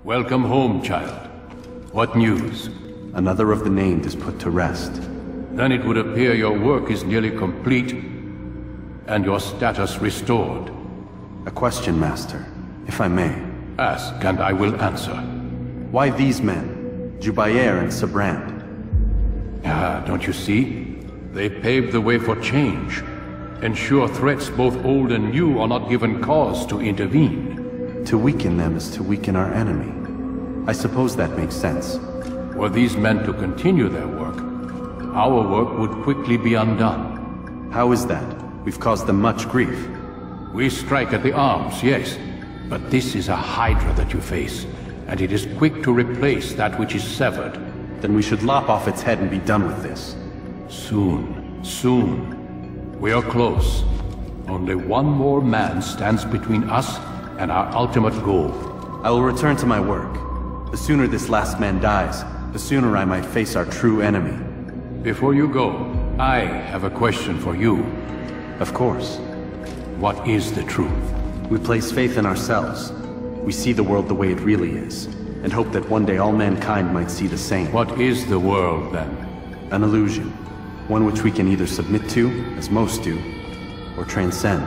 Welcome home, child. What news? Another of the named is put to rest. Then it would appear your work is nearly complete, and your status restored. A question, Master, if I may. Ask, and I will answer. Why these men, Jubair and Sibrand? Ah, don't you see? They paved the way for change. Ensure threats both old and new are not given cause to intervene. To weaken them is to weaken our enemy. I suppose that makes sense. Were these men to continue their work, our work would quickly be undone. How is that? We've caused them much grief. We strike at the arms, yes. But this is a hydra that you face, and it is quick to replace that which is severed. Then we should lop off its head and be done with this. Soon, soon. We are close. Only one more man stands between us and our ultimate goal. I will return to my work. The sooner this last man dies, the sooner I might face our true enemy. Before you go, I have a question for you. Of course. What is the truth? We place faith in ourselves. We see the world the way it really is, and hope that one day all mankind might see the same. What is the world, then? An illusion. One which we can either submit to, as most do, or transcend.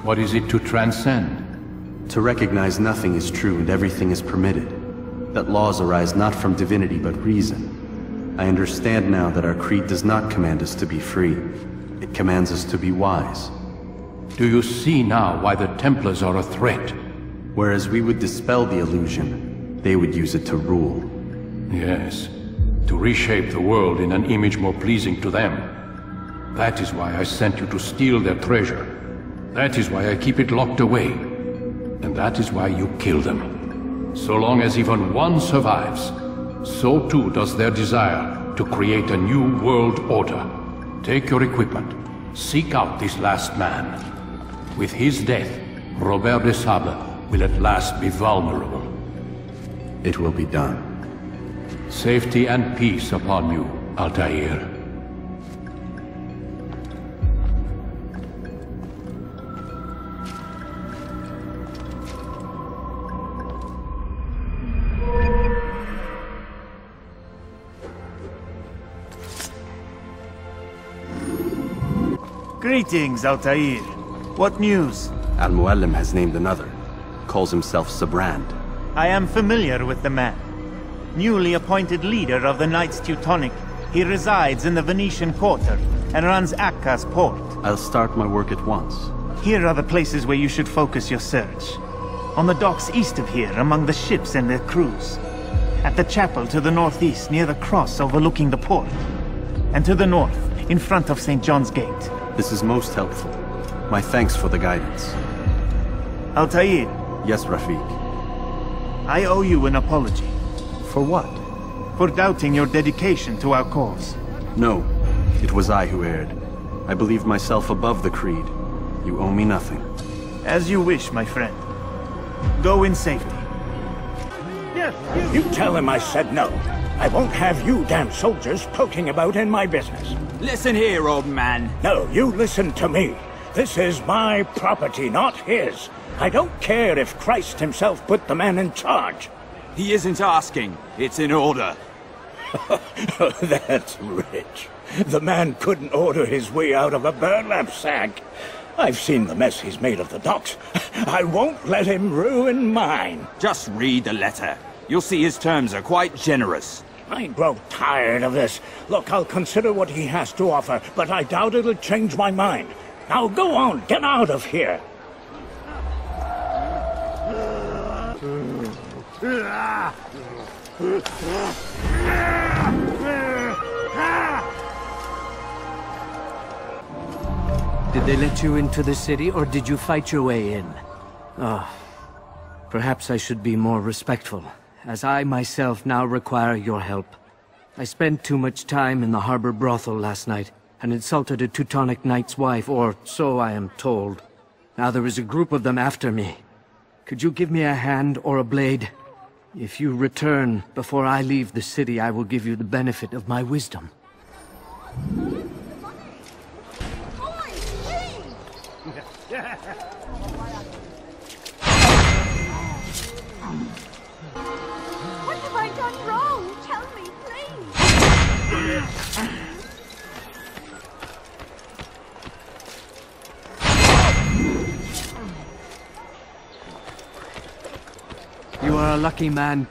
What is it to transcend? To recognize nothing is true and everything is permitted. That laws arise not from divinity but reason. I understand now that our creed does not command us to be free. It commands us to be wise. Do you see now why the Templars are a threat? Whereas we would dispel the illusion, they would use it to rule. Yes, to reshape the world in an image more pleasing to them. That is why I sent you to steal their treasure. That is why I keep it locked away. And that is why you kill them. So long as even one survives, so too does their desire to create a new world order. Take your equipment. Seek out this last man. With his death, Robert de Sable will at last be vulnerable. It will be done. Safety and peace upon you, Altair. Greetings, Altair. What news? Al-Muallim has named another. Calls himself Sibrand. I am familiar with the man. Newly appointed leader of the Knifghts Teutonic, he resides in the Venetian Quarter and runs Acre's port. I'll start my work at once. Here are the places where you should focus your search. On the docks east of here, among the ships and their crews. At the chapel to the northeast, near the cross overlooking the port. And to the north, in front of St. John's Gate. This is most helpful. My thanks for the guidance. Altair. Yes, Rafiq. I owe you an apology. For what? For doubting your dedication to our cause. No, it was I who erred. I believed myself above the creed. You owe me nothing. As you wish, my friend. Go in safety. You tell him I said no. I won't have you damn soldiers poking about in my business. Listen here, old man. No, you listen to me. This is my property, not his. I don't care if Christ himself put the man in charge. He isn't asking. It's in order. That's rich. The man couldn't order his way out of a burlap sack. I've seen the mess he's made of the docks. I won't let him ruin mine. Just read the letter. You'll see his terms are quite generous. I grow tired of this. Look, I'll consider what he has to offer, but I doubt it'll change my mind. Now go on, get out of here. Did they let you into the city, or did you fight your way in? Oh, perhaps I should be more respectful, as I myself now require your help. I spent too much time in the harbor brothel last night, and insulted a Teutonic knight's wife, or so I am told. Now there is a group of them after me. Could you give me a hand or a blade? If you return before I leave the city, I will give you the benefit of my wisdom. You are a lucky man.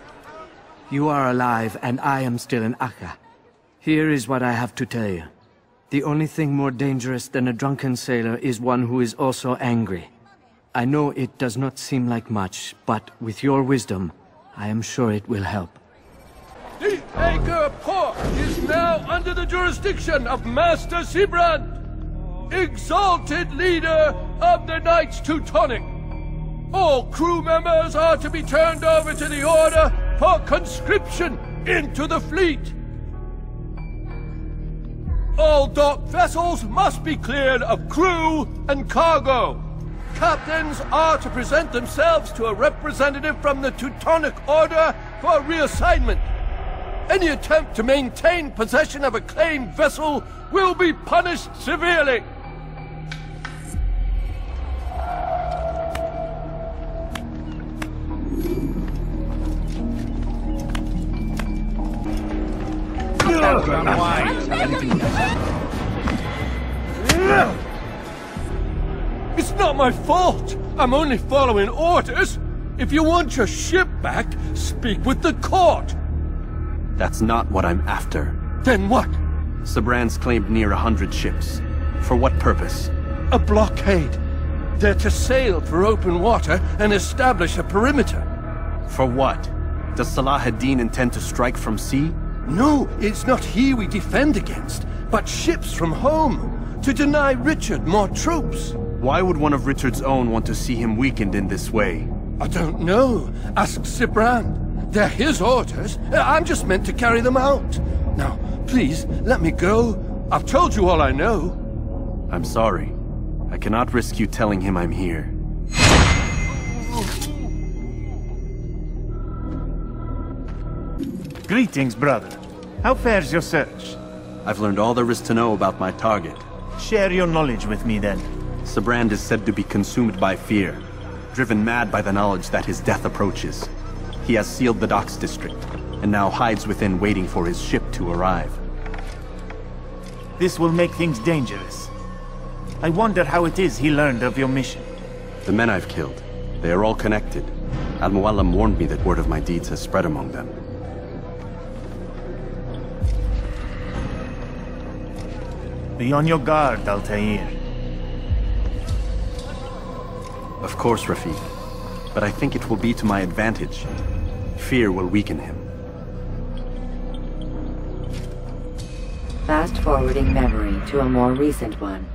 You are alive, and I am still in Acre. Here is what I have to tell you. The only thing more dangerous than a drunken sailor is one who is also angry. I know it does not seem like much, but with your wisdom, I am sure it will help. The Acre port is now under the jurisdiction of Master Sibrand, exalted leader of the Knifghts Teutonic. All crew members are to be turned over to the Order for conscription into the fleet. All dock vessels must be cleared of crew and cargo. Captains are to present themselves to a representative from the Teutonic Order for reassignment. Any attempt to maintain possession of a claimed vessel will be punished severely. It's not my fault. I'm only following orders. If you want your ship back, speak with the court. That's not what I'm after. Then what? Sibrand's claimed near 100 ships. For what purpose? A blockade. They're to sail for open water and establish a perimeter. For what? Does Salah ad-Din intend to strike from sea? No, it's not he we defend against, but ships from home, to deny Richard more troops. Why would one of Richard's own want to see him weakened in this way? I don't know. Ask Sibrand. They're his orders. I'm just meant to carry them out. Now, please, let me go. I've told you all I know. I'm sorry. I cannot risk you telling him I'm here. Greetings, brother. How fares your search? I've learned all there is to know about my target. Share your knowledge with me, then. Sibrand is said to be consumed by fear, driven mad by the knowledge that his death approaches. He has sealed the docks district, and now hides within waiting for his ship to arrive. This will make things dangerous. I wonder how it is he learned of your mission. The men I've killed, they are all connected. Al-Muallim warned me that word of my deeds has spread among them. Be on your guard, Altair. Of course, Rafiq. But I think it will be to my advantage. Fear will weaken him. Fast-forwarding memory to a more recent one.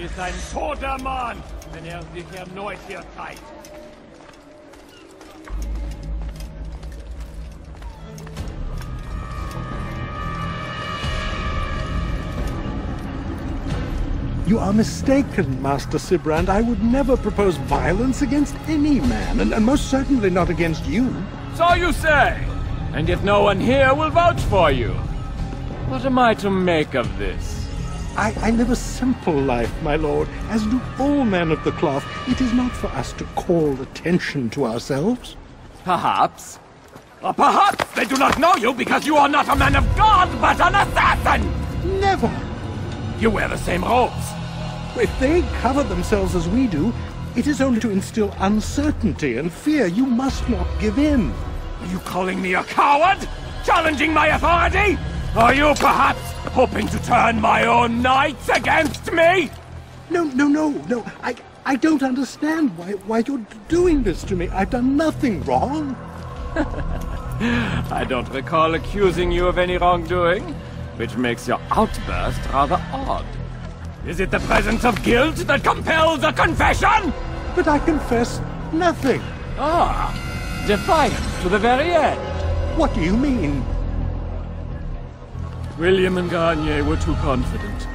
Ist ein toter Mann, wenn sich erneut hier zeigt. You are mistaken, Master Sibrand. I would never propose violence against any man, and most certainly not against you. So you say? And yet no one here will vouch for you. What am I to make of this? I live a simple life, my lord, as do all men of the cloth. It is not for us to call attention to ourselves. Perhaps. Or perhaps they do not know you because you are not a man of God, but an assassin! Never! You wear the same robes. If they cover themselves as we do, it is only to instill uncertainty and fear. You must not give in. Are you calling me a coward? Challenging my authority? Are you perhaps hoping to turn my own knights against me? No. I don't understand why you're doing this to me. I've done nothing wrong. I don't recall accusing you of any wrongdoing. which makes your outburst rather odd. Is it the presence of guilt that compels a confession? But I confess nothing. Ah, defiant to the very end. What do you mean? William and Garnier were too confident,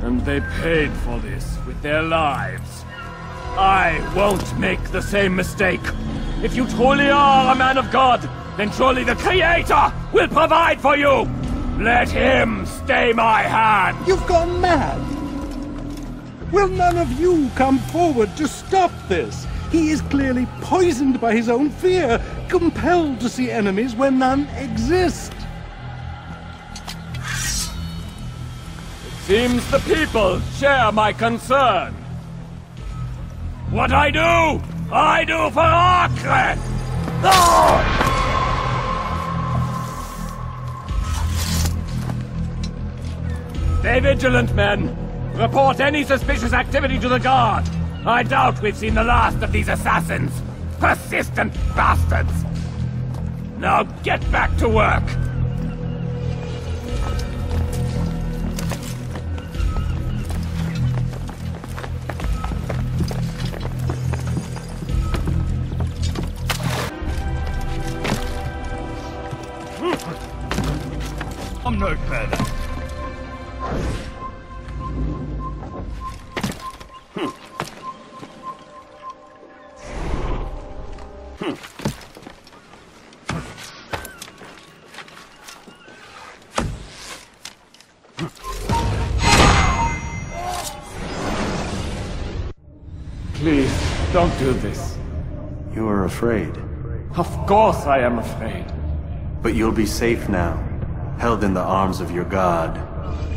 and they paid for this with their lives. I won't make the same mistake. If you truly are a man of God, then surely the Creator will provide for you! Let him stay my hand! You've gone mad! Will none of you come forward to stop this? He is clearly poisoned by his own fear, compelled to see enemies where none exist. Seems the people share my concern. What I do for Acre! Stay vigilant, men. Report any suspicious activity to the guard. I doubt we've seen the last of these assassins. Persistent bastards. Now get back to work. I'm no further. Please, don't do this. You are afraid. Of course I am afraid. But you'll be safe now, held in the arms of your god.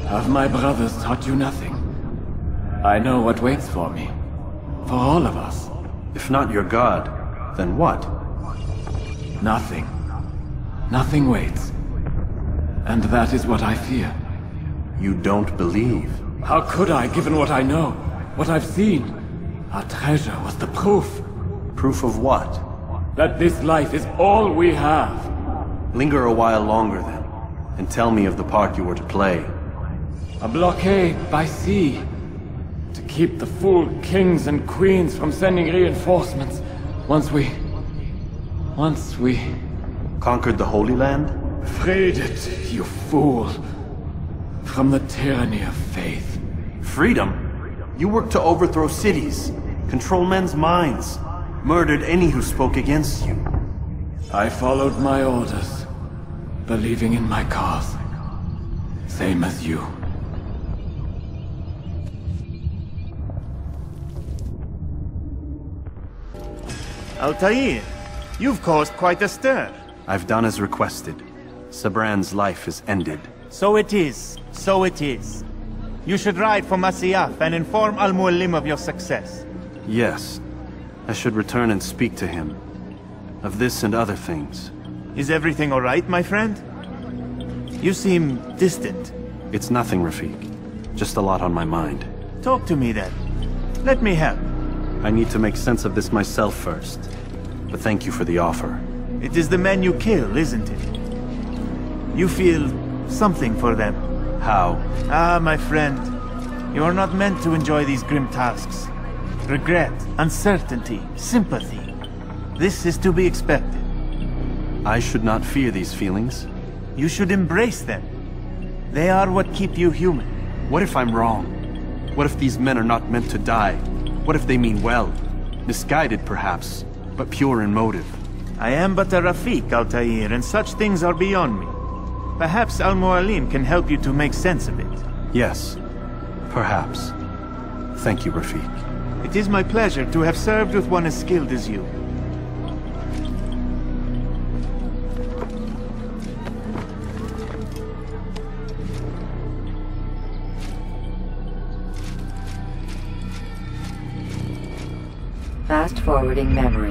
Have my brothers taught you nothing? I know what waits for me. For all of us. If not your god, then what? Nothing. Nothing waits. And that is what I fear. You don't believe. How could I, given what I know? What I've seen? Our treasure was the proof. Proof of what? That this life is all we have. Linger a while longer then, and tell me of the part you were to play. A blockade by sea. To keep the fool kings and queens from sending reinforcements. Once we... Conquered the Holy Land? Freed it, you fool. From the tyranny of faith. Freedom? You worked to overthrow cities, control men's minds, murdered any who spoke against you. I followed my orders, believing in my cause. Same as you. Altair, you've caused quite a stir. I've done as requested. Sibrand's life is ended. So it is. So it is. You should ride for Masyaf and inform Al-Mualim of your success. Yes. I should return and speak to him. Of this and other things. Is everything all right, my friend? You seem distant. It's nothing, Rafik. Just a lot on my mind. Talk to me then. Let me help. I need to make sense of this myself first. But thank you for the offer. It is the men you kill, isn't it? You feel something for them. How? Ah, my friend. You are not meant to enjoy these grim tasks. Regret, uncertainty, sympathy. This is to be expected. I should not fear these feelings. You should embrace them. They are what keep you human. What if I'm wrong? What if these men are not meant to die? What if they mean well? Misguided, perhaps, but pure in motive. I am but a Rafik, Altair, and such things are beyond me. Perhaps Al-Mualim can help you to make sense of it. Yes, perhaps. Thank you, Rafik. It is my pleasure to have served with one as skilled as you. Fast forwarding memory.